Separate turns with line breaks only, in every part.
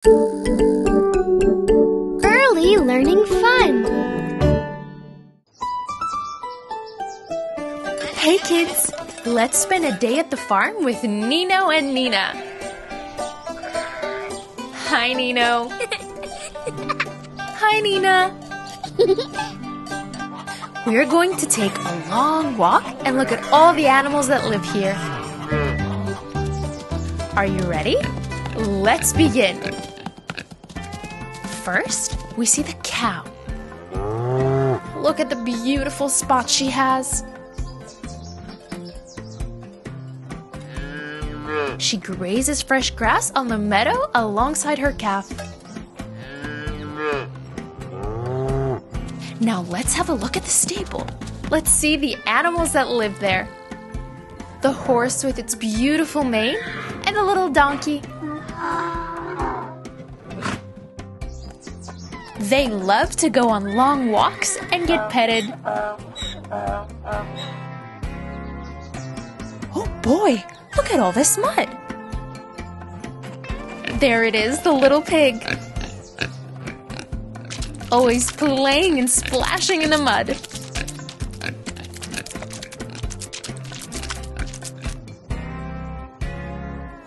Early learning fun.
Hey kids, let's spend a day at the farm with Nino and Nina. Hi Nino. Hi Nina. We're going to take a long walk and look at all the animals that live here. Are you ready? Let's begin. First, we see the cow. Look at the beautiful spots she has. She grazes fresh grass on the meadow alongside her calf. Now let's have a look at the stable. Let's see the animals that live there. The horse with its beautiful mane and the little donkey. They love to go on long walks and get petted. Oh boy, look at all this mud. There it is, the little pig. Always playing and splashing in the mud.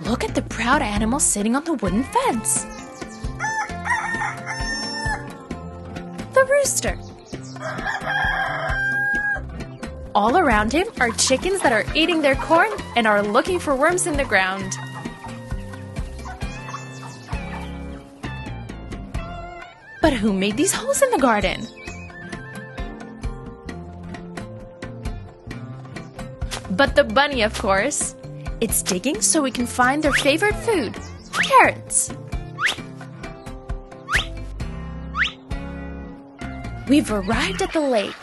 Look at the proud animal sitting on the wooden fence. The rooster. All around him are chickens that are eating their corn and are looking for worms in the ground. But who made these holes in the garden? But the bunny, of course. It's digging so we can find their favorite food, carrots. We've arrived at the lake.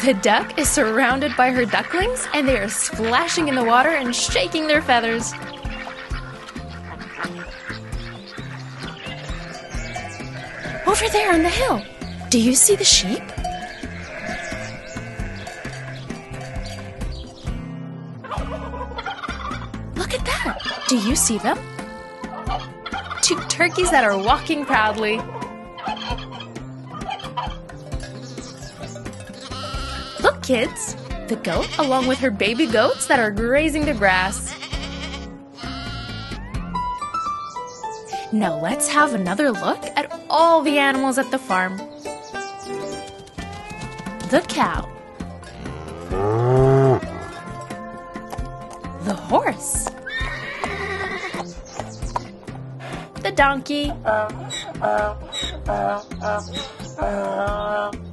The duck is surrounded by her ducklings and they are splashing in the water and shaking their feathers. Over there on the hill, do you see the sheep? Look at that! Do you see them? Two turkeys that are walking proudly. Look, kids! The goat along with her baby goats that are grazing the grass. Now let's have another look at all the animals at the farm. The cow. The horse. The donkey.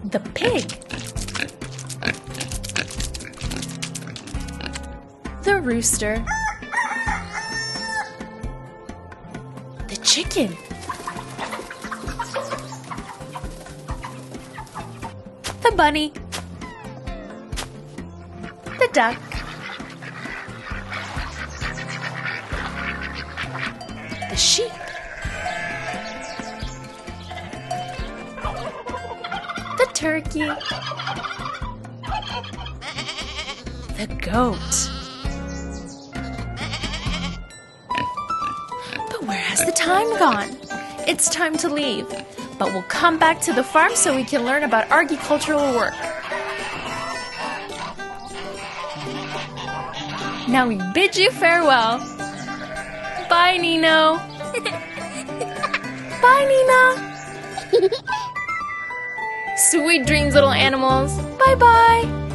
The pig. The rooster. The chicken. The bunny. The duck. The sheep. The turkey. The goat. But where has the time gone? It's time to leave, but we'll come back to the farm so we can learn about agricultural work. Now we bid you farewell. Bye, Nino. Bye, Nina. Sweet dreams, little animals. Bye-bye.